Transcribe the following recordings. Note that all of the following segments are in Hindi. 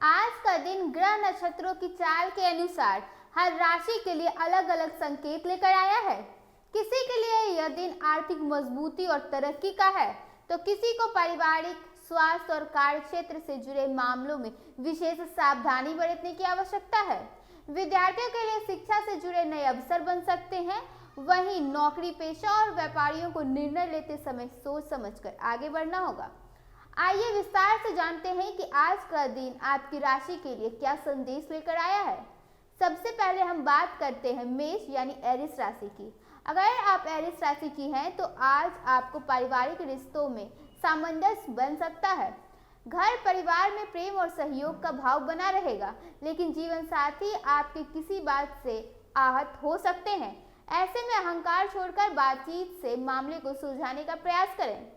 आज का दिन ग्रह नक्षत्रों की चाल के अनुसार हर राशि के लिए अलग अलग संकेत लेकर आया है। किसी के लिए यह दिन आर्थिक मजबूती और तरक्की का है, तो किसी को पारिवारिक, स्वास्थ्य और कार्य क्षेत्र से जुड़े मामलों में विशेष सावधानी बरतने की आवश्यकता है। विद्यार्थियों के लिए शिक्षा से जुड़े नए अवसर बन सकते हैं। वहीं नौकरी पेशा और व्यापारियों को निर्णय लेते समय सोच समझकर आगे बढ़ना होगा। आइए विस्तार से जानते हैं कि आज का दिन आपकी राशि के लिए क्या संदेश लेकर आया है। सबसे पहले हम बात करते हैं मेष यानी एरिस राशि की। अगर आप एरिस राशि की हैं तो आज आपको पारिवारिक रिश्तों में सामंजस्य बन सकता है। घर परिवार में प्रेम और सहयोग का भाव बना रहेगा, लेकिन जीवन साथी आपके किसी बात से आहत हो सकते हैं। ऐसे में अहंकार छोड़कर बातचीत से मामले को सुलझाने का प्रयास करें।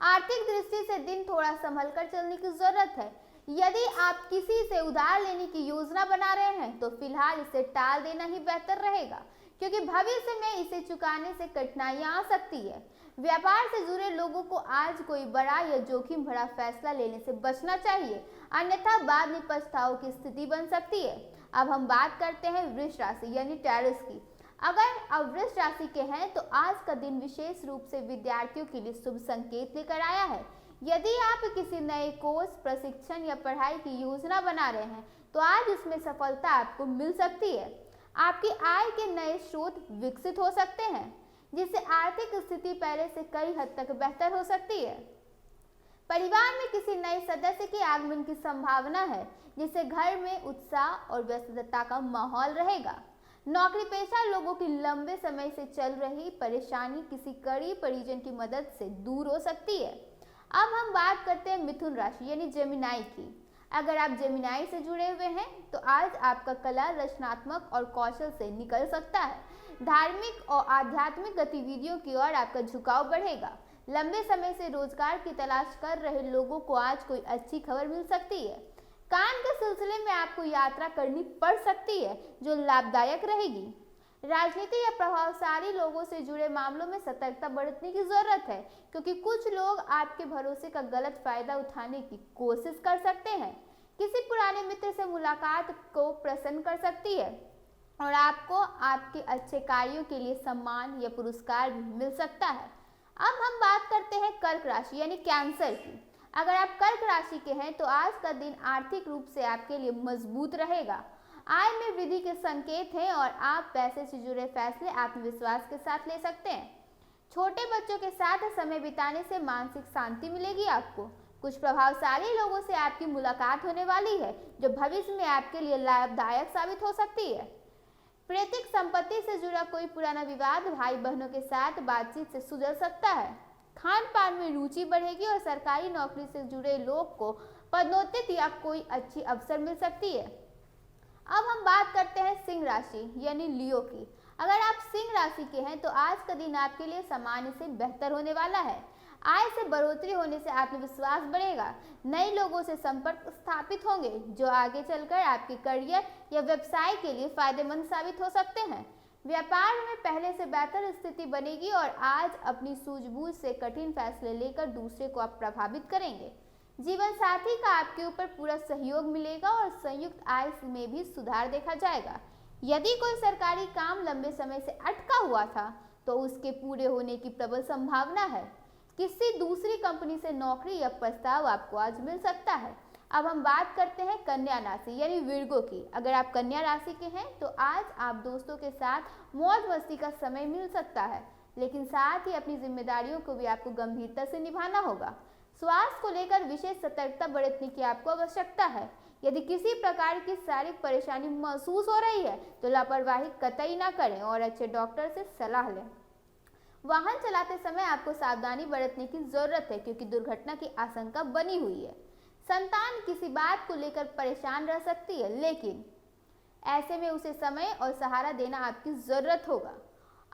आर्थिक दृष्टि से दिन थोड़ा संभल कर चलने की जरूरत है। यदि आप किसी से उधार लेने की योजना बना रहे हैं तो फिलहाल इसे टाल देना ही बेहतर रहेगा, क्योंकि भविष्य में इसे चुकाने से कठिनाइयां आ सकती है। व्यापार से जुड़े लोगों को आज कोई बड़ा या जोखिम भरा फैसला लेने से बचना चाहिए, अन्यथा बाद में पछताओं की स्थिति बन सकती है। अब हम बात करते हैं वृष राशि यानी टैरस की। अगर आप वृष राशि के हैं तो आज का दिन विशेष रूप से विद्यार्थियों के लिए शुभ संकेत लेकर आया है। यदि आप किसी नए कोर्स, प्रशिक्षण या पढ़ाई की योजना बना रहे हैं तो आज उसमें सफलता आपको मिल सकती है। आपकी आय के नए स्रोत विकसित हो सकते हैं, जिससे आर्थिक स्थिति पहले से कई हद तक बेहतर हो सकती है। परिवार में किसी नए सदस्य के आगमन की संभावना है, जिससे घर में उत्साह और व्यस्तता का माहौल रहेगा। नौकरी पेशा लोगों की लंबे समय से चल रही परेशानी किसी करीब परिजन की मदद से दूर हो सकती है। अब हम बात करते हैं मिथुन राशि यानी जेमिनाई की। अगर आप जेमिनाई से जुड़े हुए हैं तो आज आपका कला, रचनात्मक और कौशल से निकल सकता है। धार्मिक और आध्यात्मिक गतिविधियों की ओर आपका झुकाव बढ़ेगा। लंबे समय से रोजगार की तलाश कर रहे लोगों को आज कोई अच्छी खबर मिल सकती है। काम के सिलसिले में आपको यात्रा करनी पड़ सकती है, जो लाभदायक रहेगी। राजनीति या प्रभावशाली लोगों से जुड़े मामलों में सतर्कता बरतने की जरूरत है, क्योंकि कुछ लोग आपके भरोसे का गलत फायदा उठाने की कोशिश कर सकते हैं। किसी पुराने मित्र से मुलाकात को प्रसन्न कर सकती है और आपको आपके अच्छे कार्यों के लिए सम्मान या पुरस्कार भी मिल सकता है। अब हम बात करते हैं कर्क राशि यानी कैंसर की। अगर आप कर्क राशि के हैं तो आज का दिन आर्थिक रूप से आपके लिए मजबूत रहेगा। आय में वृद्धि के संकेत हैं और आप पैसे से जुड़े फैसले आत्मविश्वास के साथ ले सकते हैं। छोटे बच्चों के साथ समय बिताने से मानसिक शांति मिलेगी आपको। कुछ प्रभावशाली लोगों से आपकी मुलाकात होने वाली है, जो भविष्य में आपके लिए लाभदायक साबित हो सकती है। पैतृक संपत्ति से जुड़ा कोई पुराना विवाद भाई बहनों के साथ बातचीत से सुलझ सकता है। खान पान में रुचि बढ़ेगी और सरकारी नौकरी से जुड़े लोग को पदोन्नति या कोई अच्छी अवसर मिल सकती है। अब हम बात करते हैं सिंह राशि यानी लियो की। अगर आप सिंह राशि के हैं तो आज का दिन आपके लिए सामान्य से बेहतर होने वाला है। आय से बढ़ोतरी होने से आत्मविश्वास बढ़ेगा। नए लोगों से संपर्क स्थापित होंगे, जो आगे चलकर आपके करियर या व्यवसाय के लिए फायदेमंद साबित हो सकते हैं। व्यापार में पहले से बेहतर स्थिति बनेगी और आज अपनी सूझबूझ से कठिन फैसले लेकर दूसरे को आप प्रभावित करेंगे। जीवन साथी का आपके ऊपर पूरा सहयोग मिलेगा और संयुक्त आय में भी सुधार देखा जाएगा। यदि कोई सरकारी काम लंबे समय से अटका हुआ था तो उसके पूरे होने की प्रबल संभावना है। किसी दूसरी कंपनी से नौकरी या प्रस्ताव आपको आज मिल सकता है। अब हम बात करते हैं कन्या राशि यानी विर्गो की। अगर आप कन्या राशि के हैं तो आज आप दोस्तों के साथ मौज मस्ती का समय मिल सकता है, लेकिन साथ ही अपनी जिम्मेदारियों को भी आपको गंभीरता से निभाना होगा। स्वास्थ्य को लेकर विशेष सतर्कता बरतने की आपको आवश्यकता है। यदि किसी प्रकार की शारीरिक परेशानी महसूस हो रही है तो लापरवाही कतई ना करें और अच्छे डॉक्टर से सलाह लें। वाहन चलाते समय आपको सावधानी बरतने की जरूरत है, क्योंकि दुर्घटना की आशंका बनी हुई है। संतान किसी बात को लेकर परेशान रह सकती है, लेकिन ऐसे में उसे समय और सहारा देना आपकी जरूरत होगा।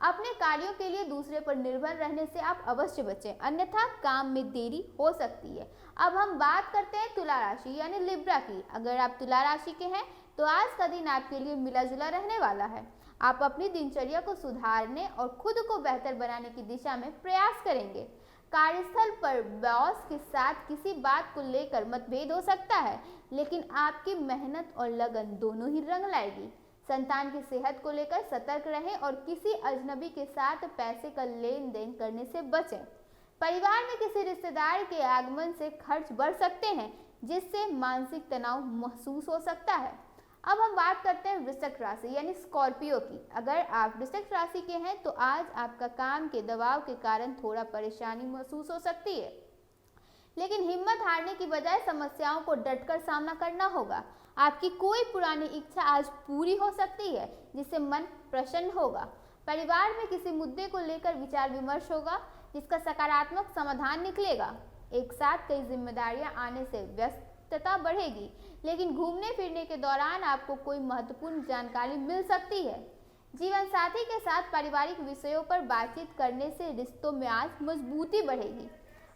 अपने कार्यों के लिए दूसरे पर निर्भर रहने से आप अवश्य बचें, अन्यथा काम में देरी हो सकती है। अब हम बात करते हैं तुला राशि यानी लिब्रा की। अगर आप तुला राशि के हैं तो आज का दिन आपके लिए मिला जुला रहने वाला है। आप अपनी दिनचर्या को सुधारने और खुद को बेहतर बनाने की दिशा में प्रयास करेंगे। कार्यस्थल पर बॉस के साथ किसी बात को लेकर मतभेद हो सकता है, लेकिन आपकी मेहनत और लगन दोनों ही रंग लाएगी। संतान की सेहत को लेकर सतर्क रहें और किसी अजनबी के साथ पैसे का लेन देन करने से बचें। परिवार में किसी रिश्तेदार के आगमन से खर्च बढ़ सकते हैं, जिससे मानसिक तनाव महसूस हो सकता है। अब हम बात करते हैं वृश्चिक राशि यानी स्कॉर्पियो की। अगर आप वृश्चिक राशि के हैं तो आज आपका काम के दबाव के कारण थोड़ा परेशानी महसूस हो सकती है, लेकिन हिम्मत हारने की बजाय समस्याओं को डटकर सामना करना होगा। आपकी कोई पुरानी इच्छा आज पूरी हो सकती है, जिससे मन प्रसन्न होगा। परिवार में किसी मुद्दे को लेकर विचार विमर्श होगा, जिसका सकारात्मक समाधान निकलेगा। एक साथ कई जिम्मेदारियां आने से व्यस्तता बढ़ेगी, लेकिन घूमने फिरने के दौरान आपको कोई महत्वपूर्ण जानकारी मिल सकती है। जीवन साथी के साथ पारिवारिक विषयों पर बातचीत करने से रिश्तों में आज मजबूती बढ़ेगी।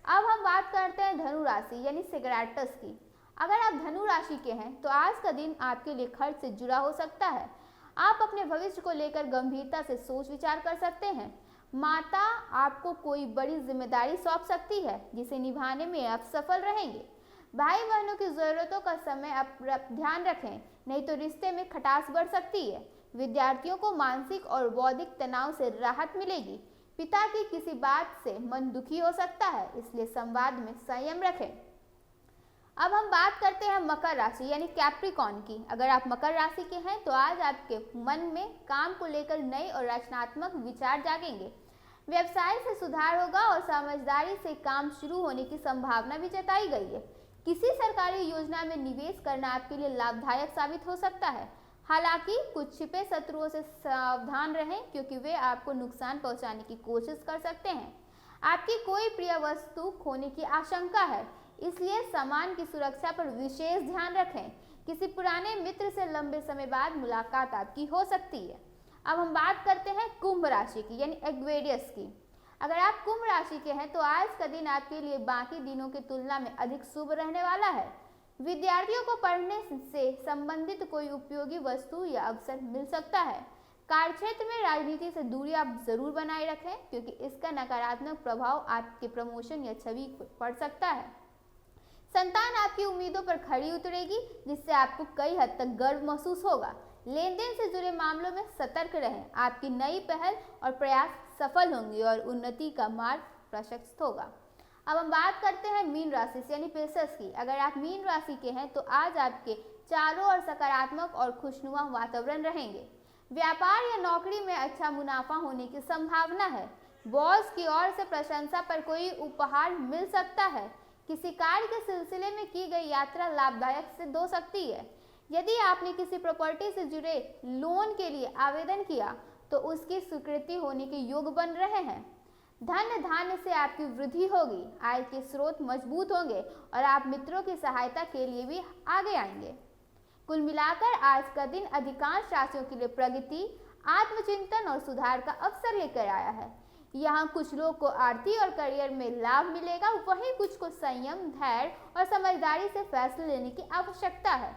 अब हम बात करते हैं धनु राशि यानी सेक्रेटस की। अगर आप धनु राशि के हैं तो आज का दिन आपके लिए खर्च से जुड़ा हो सकता है। आप अपने भविष्य को लेकर गंभीरता से सोच विचार कर सकते हैं। माता आपको कोई बड़ी जिम्मेदारी सौंप सकती है, जिसे निभाने में आप सफल रहेंगे। भाई बहनों की जरूरतों का समय आप ध्यान रखें, नहीं तो रिश्ते में खटास बढ़ सकती है। विद्यार्थियों को मानसिक और बौद्धिक तनाव से राहत मिलेगी। पिता की किसी बात से मन दुखी हो सकता है, इसलिए संवाद में संयम रखें। अब हम बात करते हैं मकर राशि यानी कैप्रिकॉर्न की। अगर आप मकर राशि के हैं तो आज आपके मन में काम को लेकर नए और रचनात्मक विचार जागेंगे। व्यवसाय से सुधार होगा और समझदारी से काम शुरू होने की संभावना भी जताई गई है। किसी सरकारी योजना में निवेश करना आपके लिए लाभदायक साबित हो सकता है। हालांकि कुछ छिपे शत्रुओं से सावधान रहें, क्योंकि वे आपको नुकसान पहुंचाने की कोशिश कर सकते हैं। आपकी कोई प्रिय वस्तु खोने की आशंका है, इसलिए सामान की सुरक्षा पर विशेष ध्यान रखें। किसी पुराने मित्र से लंबे समय बाद मुलाकात आपकी हो सकती है। अब हम बात करते हैं कुंभ राशि की यानी एक्वेरियस की। अगर आप कुंभ राशि के हैं तो आज का दिन आपके लिए बाकी दिनों की तुलना में अधिक शुभ रहने वाला है। विद्यार्थियों को पढ़ने से संबंधित कोई उपयोगी वस्तु या अवसर मिल सकता है। कार्यक्षेत्र में राजनीति से दूरी आप जरूर बनाए रखें, क्योंकि इसका नकारात्मक प्रभाव आपके प्रमोशन या छवि पर पड़ सकता है। संतान आपकी उम्मीदों पर खरी उतरेगी, जिससे आपको कई हद तक गर्व महसूस होगा। लेन देन से जुड़े मामलों में सतर्क रहें। आपकी नई पहल और प्रयास सफल होंगे और उन्नति का मार्ग प्रशस्त होगा। अब हम बात करते हैं मीन राशि यानी पेशेंस की। अगर आप मीन राशि के हैं तो आज आपके चारों ओर सकारात्मक और खुशनुमा वातावरण रहेंगे। व्यापार या नौकरी में अच्छा मुनाफा होने की संभावना है। बॉस की ओर से प्रशंसा पर कोई उपहार मिल सकता है। किसी कार्य के सिलसिले में की गई यात्रा लाभदायक सिद्ध हो सकती है। यदि आपने किसी प्रॉपर्टी से जुड़े लोन के लिए आवेदन किया तो उसकी स्वीकृति होने के योग बन रहे हैं। धन धान्य से आपकी वृद्धि होगी। आय के स्रोत मजबूत होंगे और आप मित्रों की सहायता के लिए भी आगे आएंगे। कुल मिलाकर आज का दिन अधिकांश राशियों के लिए प्रगति, आत्मचिंतन और सुधार का अवसर लेकर आया है। यहाँ कुछ लोग को आर्थिक और करियर में लाभ मिलेगा, वहीं कुछ को संयम, धैर्य और समझदारी से फैसले लेने की आवश्यकता है।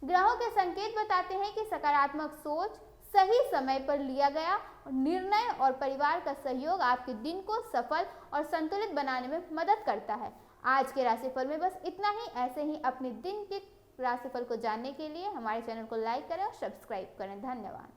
ग्रहों के संकेत बताते हैं कि सकारात्मक सोच, सही समय पर लिया गया निर्णय और परिवार का सहयोग आपके दिन को सफल और संतुलित बनाने में मदद करता है। आज के राशिफल में बस इतना ही। ऐसे ही अपने दिन के राशिफल को जानने के लिए हमारे चैनल को लाइक करें और सब्सक्राइब करें। धन्यवाद।